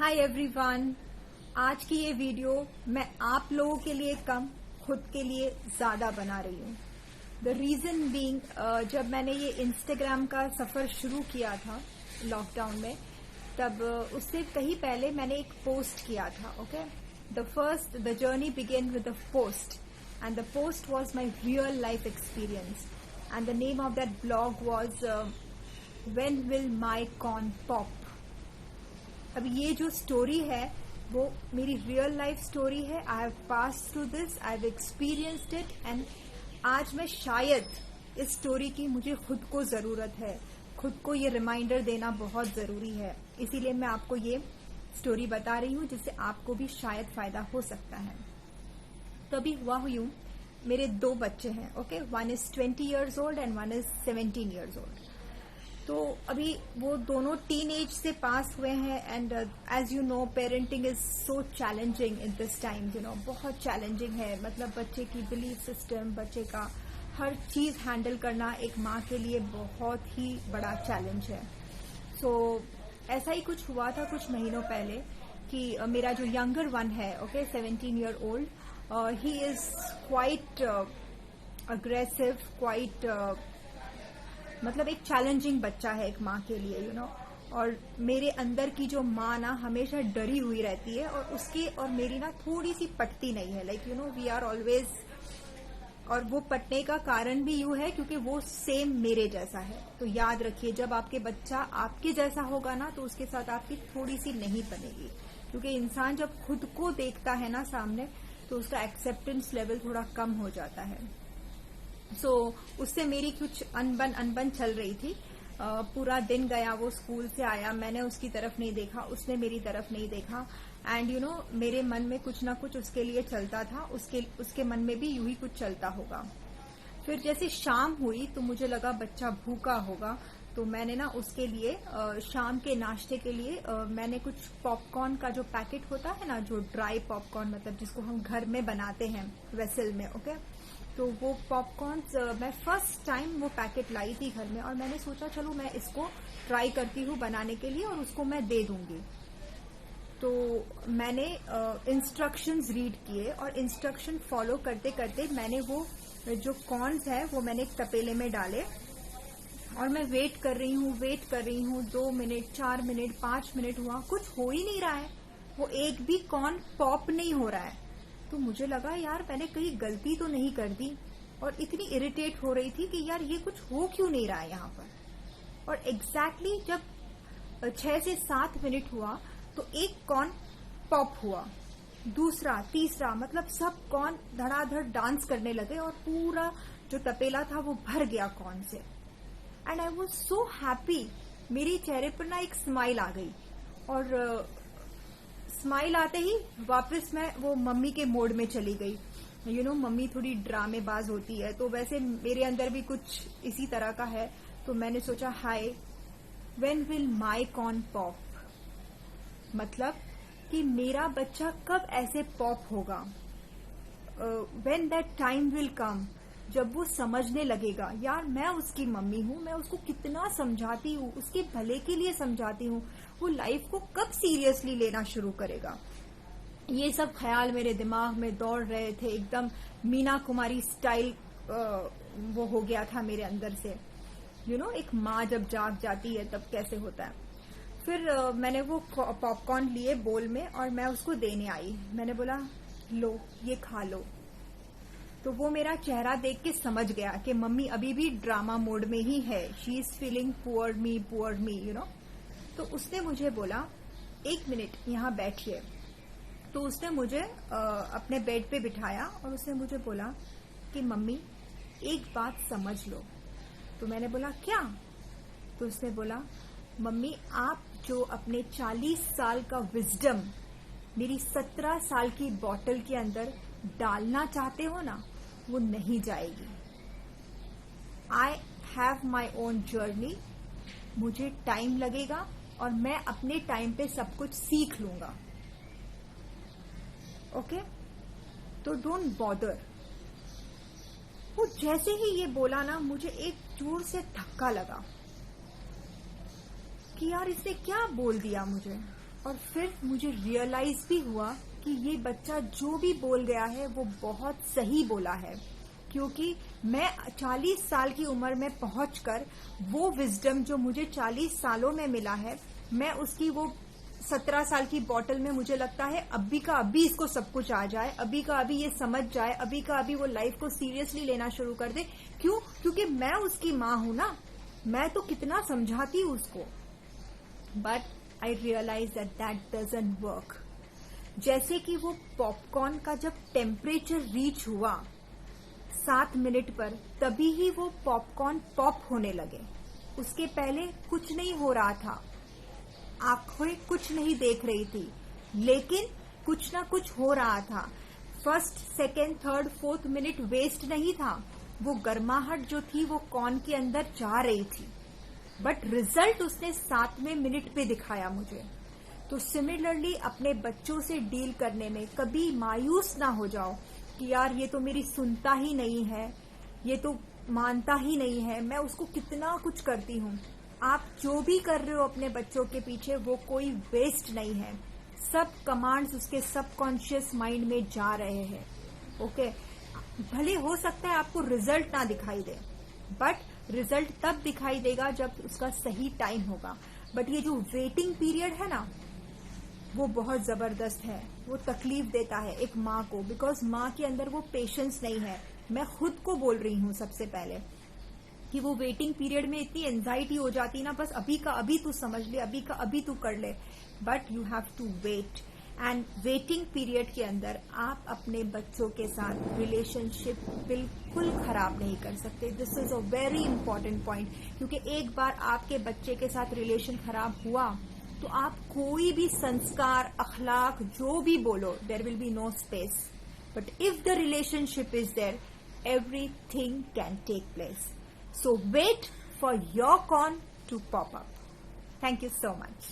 Hi everyone. आज की ये वीडियो मैं आप लोगों के लिए कम खुद के लिए ज्यादा बना रही हूँ। द रीजन बीइंग जब मैंने ये इंस्टाग्राम का सफर शुरू किया था लॉकडाउन में, तब उससे कहीं पहले मैंने एक पोस्ट किया था। Okay, the journey begin with the post and the post was my real life experience and the name of that blog was when will my corn pop. अब ये जो स्टोरी है वो मेरी रियल लाइफ स्टोरी है। I have pass through this, I have experienced it and आज मैं शायद इस स्टोरी की मुझे खुद को जरूरत है, खुद को ये रिमाइंडर देना बहुत जरूरी है। इसीलिए मैं आपको ये स्टोरी बता रही हूँ जिससे आपको भी शायद फायदा हो सकता है। तो अभी हुआ यूं, मेरे दो बच्चे हैं। Okay, one is 20 years old and one is 17 years old। तो अभी वो दोनों टीन एज से पास हुए हैं and as you know parenting is so challenging in this time. बहुत चैलेंजिंग है। मतलब बच्चे की बिलीफ सिस्टम, बच्चे का हर चीज हैंडल करना एक माँ के लिए बहुत ही बड़ा चैलेंज है। सो ऐसा ही कुछ हुआ था कुछ महीनों पहले कि मेरा जो यंगर वन है, okay, 17 year old, he is quite aggressive, quite मतलब एक चैलेंजिंग बच्चा है एक माँ के लिए, और मेरे अंदर की जो माँ ना हमेशा डरी हुई रहती है और उसकी और मेरी ना थोड़ी सी पटती नहीं है। लाइक वी आर ऑलवेज, और वो पटने का कारण भी यूं है क्योंकि वो सेम मेरे जैसा है। तो याद रखिए, जब आपके बच्चा आपके जैसा होगा ना तो उसके साथ आपकी थोड़ी सी नहीं बनेगी, क्योंकि इंसान जब खुद को देखता है ना सामने तो उसका एक्सेप्टेंस लेवल थोड़ा कम हो जाता है। सो उससे मेरी कुछ अनबन चल रही थी। पूरा दिन गया, वो स्कूल से आया, मैंने उसकी तरफ नहीं देखा, उसने मेरी तरफ नहीं देखा एंड मेरे मन में कुछ ना कुछ उसके लिए चलता था, उसके मन में भी यूं ही कुछ चलता होगा। फिर जैसे शाम हुई तो मुझे लगा बच्चा भूखा होगा, तो मैंने ना उसके लिए शाम के नाश्ते के लिए मैंने कुछ पॉपकॉर्न का जो पैकेट होता है ना, जो ड्राई पॉपकॉर्न, मतलब जिसको हम घर में बनाते हैं वेसल में, ओके, तो वो पॉपकॉर्न मैं फर्स्ट टाइम वो पैकेट लाई थी घर में और मैंने सोचा चलो मैं इसको ट्राई करती हूँ बनाने के लिए और उसको मैं दे दूंगी। तो मैंने इंस्ट्रक्शंस रीड किए और इंस्ट्रक्शन फॉलो करते करते मैंने वो जो कॉर्न्स है वो मैंने एक तपेले में डाले और मैं वेट कर रही हूँ 2 मिनट, 4 मिनट, 5 मिनट हुआ, कुछ हो ही नहीं रहा है। वो एक भी कॉर्न पॉप नहीं हो रहा है। तो मुझे लगा यार मैंने कहीं गलती तो नहीं कर दी, और इतनी इरिटेट हो रही थी कि यार ये कुछ हो क्यों नहीं रहा है यहाँ पर। और एग्जैक्टली जब 6 से 7 मिनट हुआ तो एक कॉर्न पॉप हुआ, दूसरा, तीसरा, मतलब सब कॉर्न धड़ाधड़ डांस करने लगे और पूरा जो तपेला था वो भर गया कॉर्न से। And I was so happy. मेरे चेहरे पर ना एक स्माइल आ गई और स्माइल आते ही वापस मैं वो मम्मी के मोड में चली गई। मम्मी थोड़ी ड्रामेबाज होती है, तो वैसे मेरे अंदर भी कुछ इसी तरह का है। तो मैंने सोचा हाय, when will my corn pop, मतलब कि मेरा बच्चा कब ऐसे पॉप होगा। When that time will come, जब वो समझने लगेगा यार मैं उसकी मम्मी हूँ, मैं उसको कितना समझाती हूँ, उसके भले के लिए समझाती हूँ, वो लाइफ को कब सीरियसली लेना शुरू करेगा। ये सब ख्याल मेरे दिमाग में दौड़ रहे थे, एकदम मीना कुमारी स्टाइल वो हो गया था मेरे अंदर से। एक माँ जब जाग जाती है तब कैसे होता है। फिर मैंने वो पॉपकॉर्न लिए बोल में और मैं उसको देने आई। मैंने बोला लो ये खा लो। तो वो मेरा चेहरा देख के समझ गया कि मम्मी अभी भी ड्रामा मोड में ही है, शी इज फीलिंग पुअर मी। तो उसने मुझे बोला 1 मिनट यहाँ बैठिए। तो उसने मुझे अपने बेड पे बिठाया और उसने मुझे बोला कि मम्मी एक बात समझ लो। तो मैंने बोला क्या? तो उसने बोला मम्मी आप जो अपने 40 साल का विजडम मेरी 17 साल की बॉटल के अंदर डालना चाहते हो ना, वो नहीं जाएगी। I have my own journey, मुझे टाइम लगेगा और मैं अपने टाइम पे सब कुछ सीख लूंगा। ओके, तो डोंट बॉदर। वो जैसे ही ये बोला ना, मुझे एक जोर से धक्का लगा कि यार इसने क्या बोल दिया मुझे। और फिर मुझे रियलाइज भी हुआ कि ये बच्चा जो भी बोल गया है वो बहुत सही बोला है, क्योंकि मैं 40 साल की उम्र में पहुंचकर वो विजडम जो मुझे 40 सालों में मिला है, मैं उसकी वो 17 साल की बॉटल में, मुझे लगता है अभी का अभी इसको सब कुछ आ जाए, अभी का अभी ये समझ जाए, अभी का अभी वो लाइफ को सीरियसली लेना शुरू कर दे। क्यों? क्योंकि मैं उसकी माँ हूं ना, मैं तो कितना समझाती हूँ उसको। But I realise that doesn't work. जैसे कि वो पॉपकॉर्न का जब टेम्परेचर रीच हुआ 7 मिनट पर, तभी ही वो पॉपकॉर्न पॉप होने लगे। उसके पहले कुछ नहीं हो रहा था, आंखें कुछ नहीं देख रही थी, लेकिन कुछ ना कुछ हो रहा था। First, second, third, fourth minute waste नहीं था, वो गर्माहट जो थी वो कॉर्न के अंदर जा रही थी। बट रिजल्ट उसने 7वें मिनट पे दिखाया मुझे। तो सिमिलरली अपने बच्चों से डील करने में कभी मायूस ना हो जाओ कि यार ये तो मेरी सुनता ही नहीं है, ये तो मानता ही नहीं है, मैं उसको कितना कुछ करती हूँ। आप जो भी कर रहे हो अपने बच्चों के पीछे, वो कोई वेस्ट नहीं है। सब कमांड्स उसके सबकॉन्शियस माइंड में जा रहे हैं। ओके, भले हो सकता है आपको रिजल्ट ना दिखाई दे, बट रिजल्ट तब दिखाई देगा जब उसका सही टाइम होगा। बट ये जो वेटिंग पीरियड है ना, वो बहुत जबरदस्त है, वो तकलीफ देता है एक माँ को, बिकॉज माँ के अंदर वो पेशेंस नहीं है। मैं खुद को बोल रही हूँ सबसे पहले कि वो वेटिंग पीरियड में इतनी एंजाइटी हो जाती ना, बस अभी का अभी तू समझ ले, अभी का अभी तू कर ले। But you have to wait, and waiting period के अंदर आप अपने बच्चों के साथ रिलेशनशिप बिल्कुल खराब नहीं कर सकते। This is a very important point, क्योंकि एक बार आपके बच्चे के साथ रिलेशन खराब हुआ तो आप कोई भी संस्कार, अखलाक जो भी बोलो, there will be no space. But if the relationship is there, everything can take place. So wait for your corn to pop up. Thank you so much.